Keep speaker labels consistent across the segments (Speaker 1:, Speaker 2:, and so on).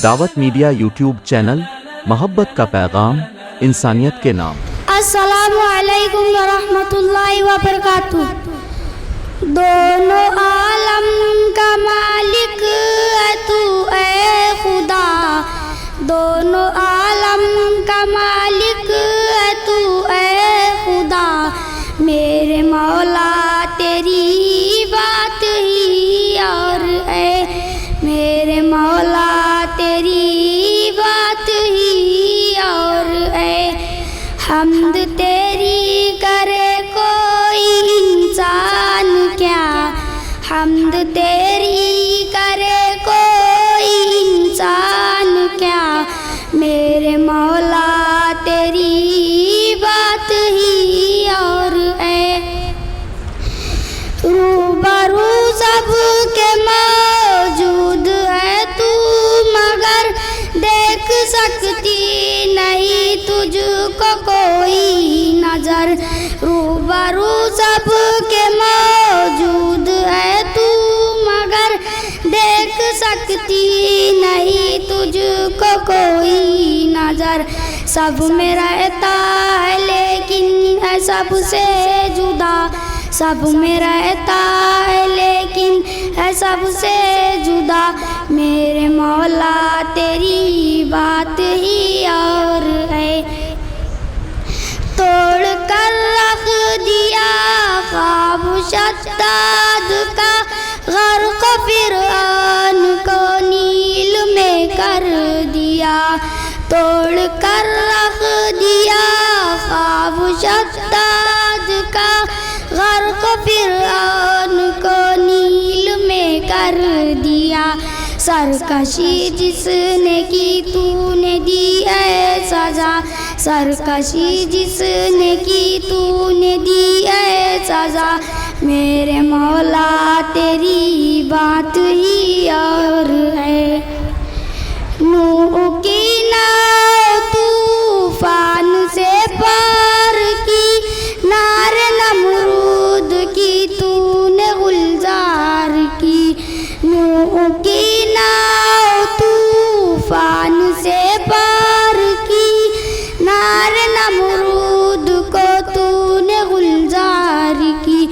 Speaker 1: دعوت media YouTube channel, محبت کا پیغام، انسانیت کے نام۔
Speaker 2: السلام علیکم ورحمۃ اللہ وبرکاتہ۔ دونوں عالم کا مالک ہے تو اے خدا، دونوں عالم کا مالک ہے تو اے خدا، میرے مولا تیری بات ہی اور ہے، میرے مولا تیری بات ہی اور ہے، حمد تیری کرے کوئی انسان کیا، حمد تیری کرے کوئی انسان کیا، میرے مولا تیری بات ہی اور ہے، روبرو سب کے موجود ہے تو مگر دیکھ سکتی نہیں تجھ کو کوئی نظر، روبرو سب کے موجود ہے تو مگر دیکھ سکتی نہیں تجھ کو کوئی نظر، سب میں رہتا ہے لیکن ہے سب سے جدا، سب میں رہتا ہے لیکن ہے سب سے جدا، میرے مولا تیری بات ہی اور ہے، توڑ کر رکھ دیا خواب شداد کا، غرق فرعون کو نیل میں کر دیا، توڑ کر رکھ دیا خواب شداد کا، غرق فرعون کو نیل میں کر دیا، سرکشی جس نے کی تو نے دی ہے سزا، سرکشی جس نے کی تو نے دی ہے سزا، میرے مولا تیری بات ہی اور ہے، نوح کی ناؤ طوفان سے پار کی، نار نمرود کی تو نے گلزار کی، نوح کی ناؤ طوفان سے پار کی، نار نمرود کو تو نے گلزار کی،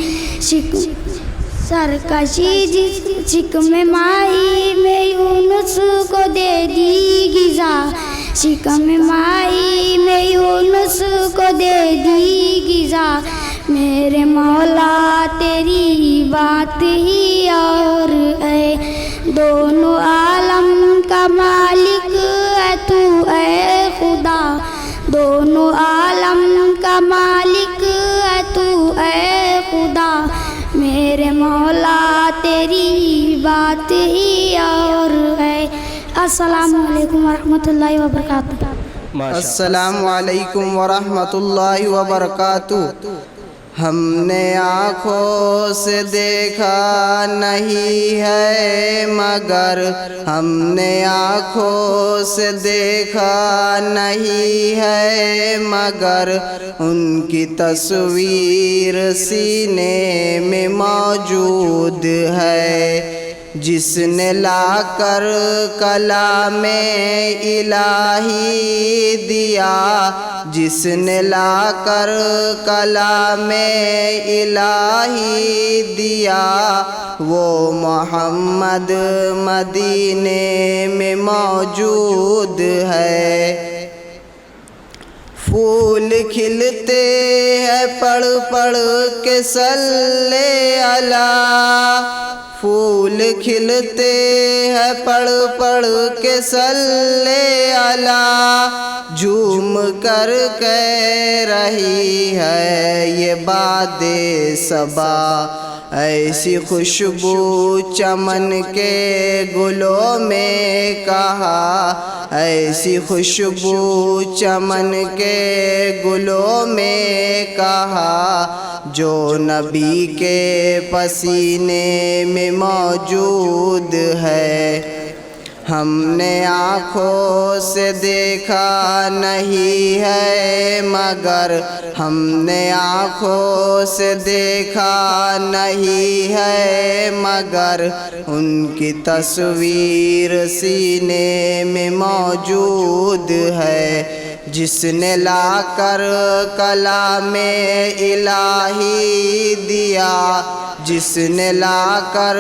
Speaker 2: سرکشی جس شکم مائی میں یونس کو دے دی غذا، شکم مائی میں یونس کو دے دی غذا، میرے مولا تیری بات ہی اور ہے، دونوں عالم کا مالک ہے تو اے خدا، دونوں عالم کا مالک ہے تو اے خدا، میرے مولا تیری بات ہی اور ہے۔ السلام علیکم ورحمۃ اللہ وبرکاتہ۔
Speaker 3: السلام علیکم ورحمۃ اللہ وبرکاتہ۔ ہم نے آنکھوں سے دیکھا نہیں ہے مگر، ہم نے آنکھوں سے دیکھا نہیں ہے مگر، ان کی تصویر سینے میں موجود ہے، جس نے لا کر کلام الہی دیا، جس نے لا کر کلام الہی دیا، وہ محمد مدینے میں موجود ہے، پھول کھلتے ہیں پڑھ پڑھ کے صلی علی، پھول کھلتے ہیں پڑھ پڑھ کے صلی علی، جھوم کر کہہ رہی ہے یہ باد صبا، ایسی خوشبو چمن کے گلوں میں کہا، ایسی خوشبو چمن کے گلوں میں کہا، جو نبی کے پسینے میں موجود ہے، ہم نے آنکھوں سے دیکھا نہیں ہے مگر، ہم نے آنکھوں سے دیکھا نہیں ہے مگر، ان کی تصویر سینے میں موجود ہے، جس نے لا کر کلام الہی دیا، جس نے لا کر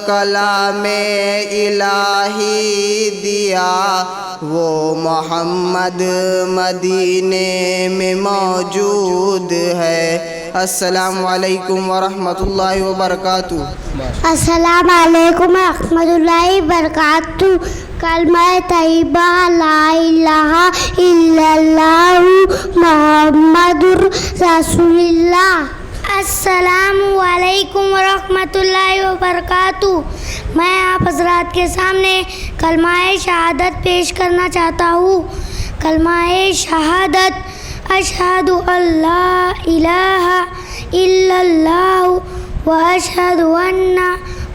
Speaker 3: کلام الہی دیا، وہ محمد مدینے میں موجود ہے۔ السلام علیکم ورحمۃ اللہ وبرکاتہ۔
Speaker 2: السلام علیکم ورحمۃ اللہ وبرکاتہ۔ کلمہ طیبہ لا الہ الا اللہ محمد رسول اللہ۔ السلام علیکم ورحمۃ اللہ وبرکاتہ۔ میں آپ حضرات کے سامنے کلمہ شہادت پیش کرنا چاہتا ہوں۔ کلمہ شہادت اشہد ان لا الہ الا اللہ واشہد ان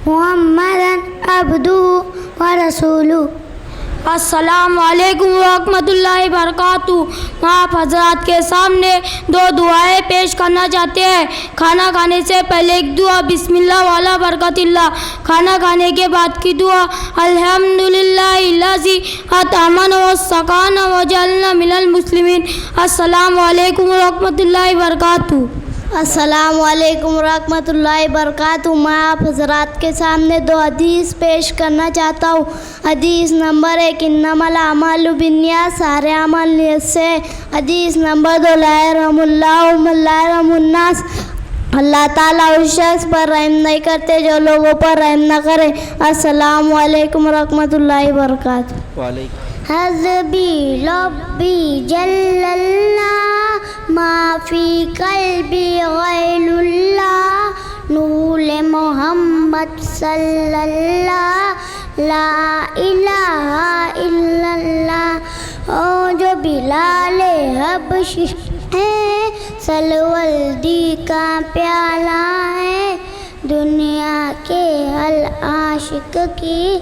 Speaker 2: محمدا عبدہ ورسولہ۔ السلام علیکم ورحمۃ اللہ وبرکاتہ۔ میں آپ حضرات کے سامنے دو دعائیں پیش کرنا چاہتے ہیں۔ کھانا کھانے سے پہلے ایک دعا بسم اللہ والا برکت اللہ، کھانا کھانے کے بعد کی دعا الحمدللہ الذی اطعمنا وسقانا وجعلنا من المسلمین۔ السلام علیکم ورحمۃ اللہ وبرکاتہ۔ السلام علیکم ورحمۃ اللہ وبرکاتہ۔ میں آپ حضرات کے سامنے دو حدیث پیش کرنا چاہتا ہوں۔ حدیث نمبر 1 انما الاعمال بالنیات، سارے اعمال نیت سے۔ حدیث نمبر 2 لا یرحم اللہ من لا یرحم الناس، اللہ تعالیٰ اس شخص پر رحم نہیں کرتے جو لوگوں پر رحم نہ کرے۔ السلام علیکم ورحمۃ اللہ وبرکاتہ۔ حسبی ربی جل اللہ ما فی قلبی غیر اللہ، نور محمد صلی اللہ لا الہ الا اللہ۔ او جو بلال حبشی ہے، سلوردی کا پیالہ ہے، دنیا کے ہر عاشق کی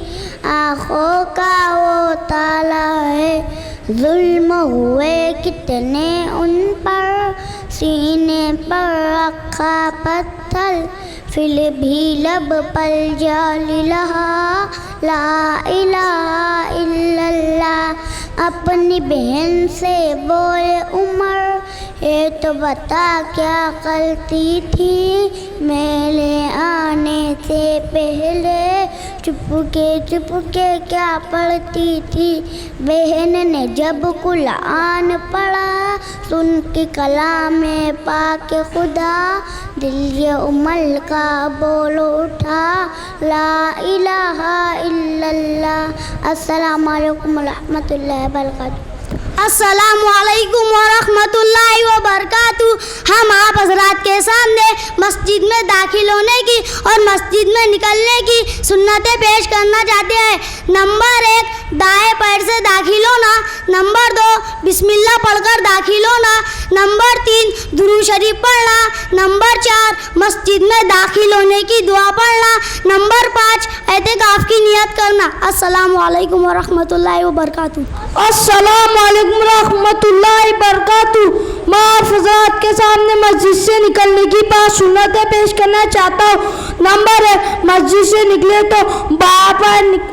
Speaker 2: آنکھوں کا وہ تالا ہے۔ ظلم ہوئے کتنے ان پر، سینے پر رکھا پتھر، پھر بھی لب پر جاری رہا لا الہ الا اللہ۔ اپنی بہن سے بولے عمر، یہ تو بتا کیا کرتی تھی میرے آنے سے پہلے، چپ کے کیا پڑھتی تھی۔ بہن نے جب قرآن پڑھا، سن کے کلام پاک خدا، دل یہ عمر کا بول اٹھا لا الہ الا اللہ۔ السلام علیکم ورحمۃ اللہ وبرکاتہ۔ السلام علیکم ورحمۃ اللہ وبرکاتہ۔ ہم آپ حضرات کے سامنے مسجد میں داخل ہونے کی اور مسجد میں نکلنے کی سنتیں پیش کرنا چاہتے ہیں۔ نمبر 1 دائیں پیر سے داخل ہونا، نمبر 2 بسم اللہ پڑھ کر داخل ہونا، نمبر 3 درود شریف پڑھنا، نمبر 4 مسجد میں داخل ہونے کی دعا پڑھنا، نمبر 5 اعتکاف کی نیت کرنا۔ السلام علیکم ورحمۃ اللہ وبرکاتہ۔
Speaker 4: السلام علیکم ورحمۃ اللہ وبرکاتہ۔ میں آپ حضرات کے سامنے مسجد سے نکلنے کی 5 سنتیں پیش کرنا چاہتا ہوں۔ نمبر 1 مسجد سے نکلے تو بائیں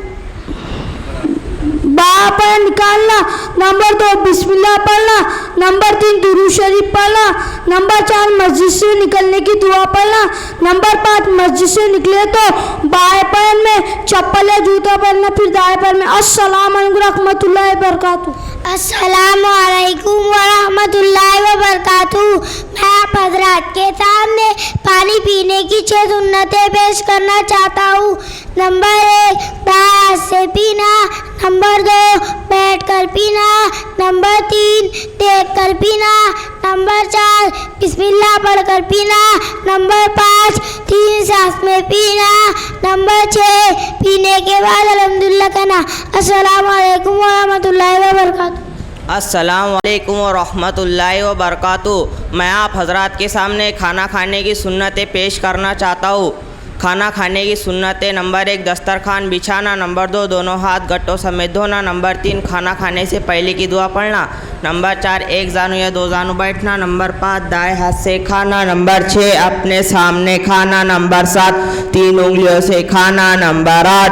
Speaker 4: پیر نکالنا، نمبر 2 بسم اللہ پڑھنا، نمبر 3 درود شریف پڑھنا، نمبر 4 مسجد سے نکلنے کی دعا پڑھنا، نمبر 5 مسجد سے نکلے تو بائیں پیر میں چپل یا جوتا پہننا، پھر دائیں پیر میں۔ السلام علیکم ورحمۃ اللہ وبرکاتہ۔
Speaker 2: السلام علیکم ورحمۃ اللہ وبرکاتہ۔ میں آپ حضرات کے سامنے پانی پینے کی 6 سنتیں پیش کرنا چاہتا ہوں۔ نمبر 1 دائیں ہاتھ سے پینا، نمبر 2 بیٹھ کر پینا، نمبر 3 دیکھ کر پینا، نمبر 4 بسم اللہ پڑھ کر پینا، نمبر 5 3 سانس میں پینا، نمبر 6 پینے کے بعد الحمدللہ کہنا۔ السلام علیکم ورحمۃ اللہ وبرکاتہ۔
Speaker 5: السلام علیکم ورحمۃ اللہ وبرکاتہ۔ میں آپ حضرات کے سامنے کھانا کھانے کی سنتیں پیش کرنا چاہتا ہوں۔ کھانا کھانے کی سنتیں: نمبر 1 دسترخوان بچھانا، نمبر 2 دونوں ہاتھ گٹوں سمیت دھونا، نمبر 3 کھانا کھانے سے پہلے کی دعا پڑھنا، نمبر 4 ایک زانو یا 2 زانو بیٹھنا، نمبر 5 دائیں ہاتھ سے کھانا، نمبر 6 اپنے سامنے کھانا، نمبر 7 3 انگلیوں سے کھانا، نمبر 8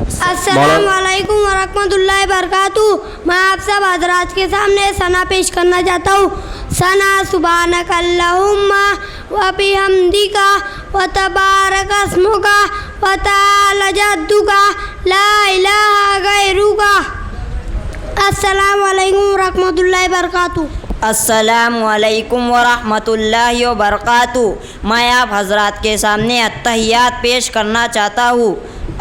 Speaker 2: السلام علیکم ورحمۃ اللہ وبرکاتہ. میں آپ سب حضرات کے سامنے ثنا پیش کرنا چاہتا ہوں. ثنا سبحانک اللہم و بحمدک و تبارک اسمک و تعالی جدک لا الہ غیرک. السلام علیکم ورحمۃ اللہ وبرکاتہ.
Speaker 6: السلام علیکم ورحمۃ اللہ وبرکاتہ. میں آپ حضرات کے سامنے التحیات پیش کرنا چاہتا ہوں.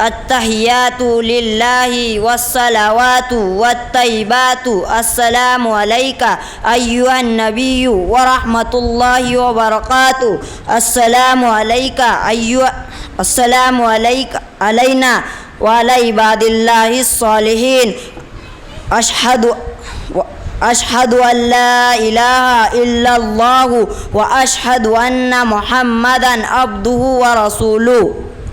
Speaker 6: التحیات للہ والصلوات والطیبات. السلام علیکہ ایھا النبی ورحمۃ اللہ وبرکاتہ. السلام علیکہ السلام علینا وعلی عباد اللہ الصالحین. اشہد ان لا الہ الا اللہ واشہد ان محمدا عبدہ ورسولہ.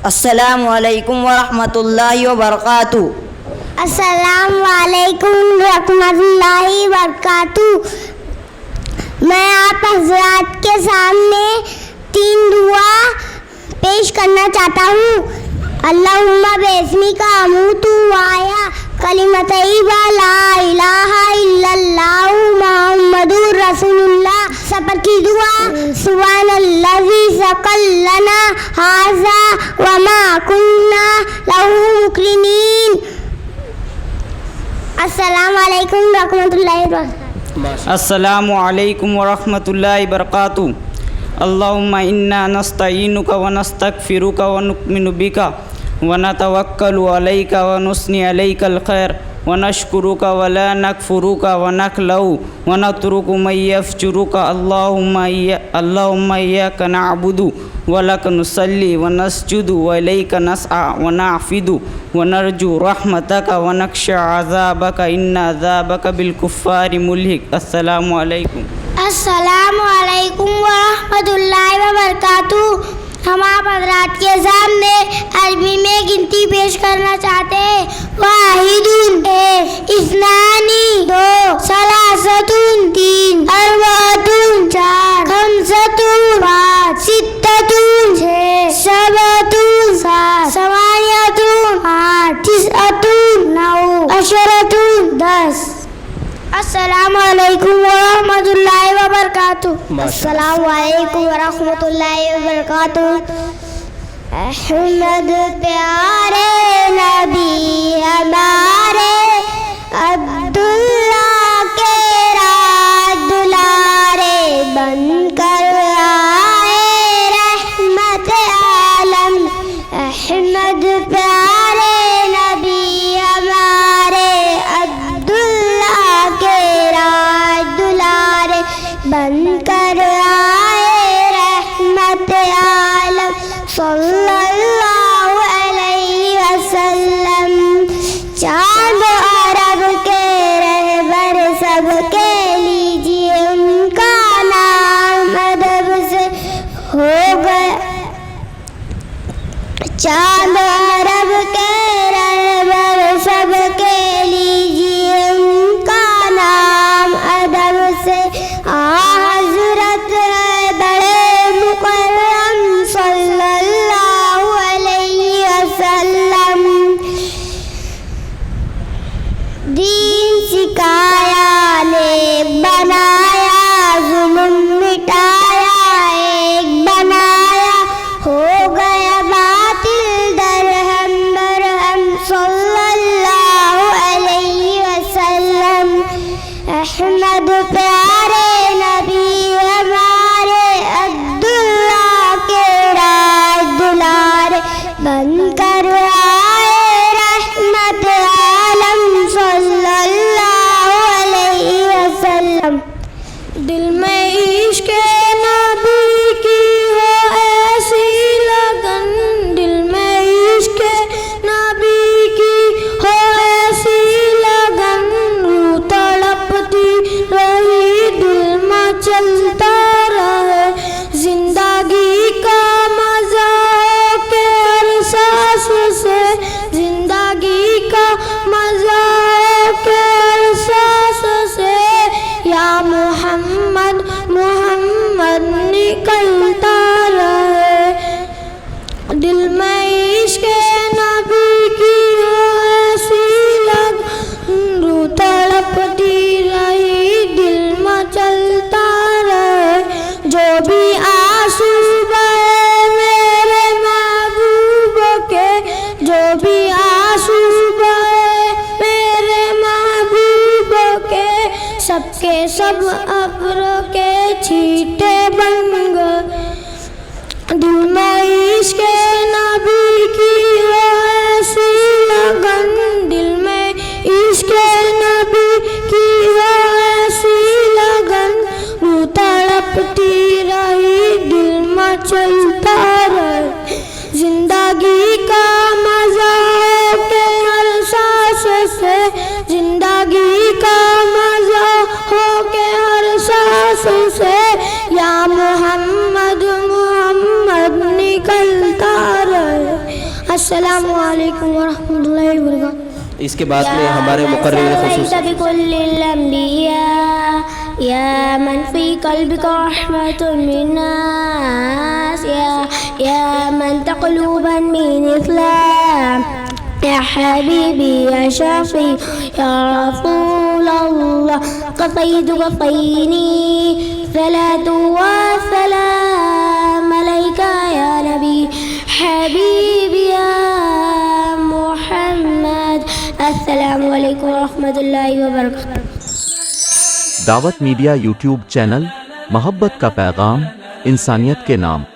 Speaker 6: السلام علیکم ورحمۃ اللہ وبرکاتہ.
Speaker 2: السلام علیکم ورحمۃ اللہ وبرکاتہ. میں آپ حضرات کے سامنے 3 دعا پیش کرنا چاہتا ہوں. اللہم باسمک اموت واحیا کلمۃ طیبہ لا الہ الا اللہ محمد رسول اللہ. سفر کی دعا. سبحان الذی سخر لنا ھذا وما کنا لہ مقرنین. السلام علیکم ورحمۃ اللہ وبرکاتہ.
Speaker 7: السلام علیکم ورحمۃ اللہ وبرکاتہ. اللہم انا نستعینک ونستغفرک ونؤمن بک ونتوکل علیک ونثنی علیک الخیر ونشکرک ولا نکفرک ونخلع ونترک من یفجرک. اللہم ایاک نعبد ولک نصلی ونسجد والیک نسعی ونعبد ونرجو رحمتک ونخشی عذابک ان عذابک بالکفار ملحق. السلام علیکم.
Speaker 2: السلام علیکم ورحمۃ اللہ وبرکاتہ. ہم آپ حضرات کے سامنے عربی میں گنتی پیش کرنا چاہتے ہیں. واحد 1 اثنان 2 ثلاثۃ 3 اربعۃ 4 خمسۃ 5 ستۃ 6 سبعۃ 7 ثمانیۃ 8 تسعۃ 9 عشرۃ 10. السلام علیکم ورحمۃ اللہ وبرکاتہ. السلام علیکم ورحمۃ اللہ وبرکاتہ. احمد پیارے نبی ہمارے عبداللہ کے راج دلارے بن کر آئے رحمت عالم. احمد پیارے نبی ہمارے عبداللہ کے راج دلارے بن کر آئے رحمت عالم. صلی اللہ علیہ وسلم. چاند عرب کے رہبر سب کے لیجیے ان کا نام ادب سے ہو گیا. چاند عرب کے رہبر سب کے لیجیے ان کا نام ادب سے. حضرت ہے بڑے مکرم صلی اللہ علیہ وسلم. دین سکھایا نیک بنایا ظلم مٹایا ایک بنایا ہو گیا باطل درہم برہم صلی اللہ علیہ وسلم. احمد پیارے نبی ہمارے عبداللہ کے راج دلارے بن کر آئے رحمت عالم صلی اللہ علیہ وسلم. دل میں عشق نبی کی ہو ایسی لگن. دل میں عشق نبی کی ہو ایسی لگن. روح تڑپتی رہی دل میں چلتا رہے. زندگی کا مزہ ہو کے ہر سانس سے. زندگی کا مزہ ہو کے ہر سانس سے. یا محمد محمد نکلتا رہے. دل میں عشق نبی کی ہو سب کے سب ابروں کے چھیٹے بن گئے دل میں عشق نبی کی وہ ایسی لگن دل میں عشق نبی کی وہ ایسی لگن وہ تڑپتی رہی دل میں چلتا رہے زندگی کا مزہ ہو کے ہر سانس سے زندگی کا مزہ ہو کے ہر سانس سے یا محمد محمد نکلتا رہے. السلام علیکم ورحمۃ اللہ وبرکاتہ.
Speaker 8: اس کے بعد میں ہمارے مقرر خصوصی
Speaker 2: بكل الأنبياء يا من في قلبك رحمة من الناس يا من تقلبا من إسلام يا حبيبي يا شفيع يا رسول الله قصيدك قصيني صلاة وسلام عليك يا نبي حبيبي يا محمد. السلام علیکم ورحمۃ اللہ وبرکاتہ.
Speaker 1: دعوت میڈیا یوٹیوب چینل محبت کا پیغام انسانیت کے نام.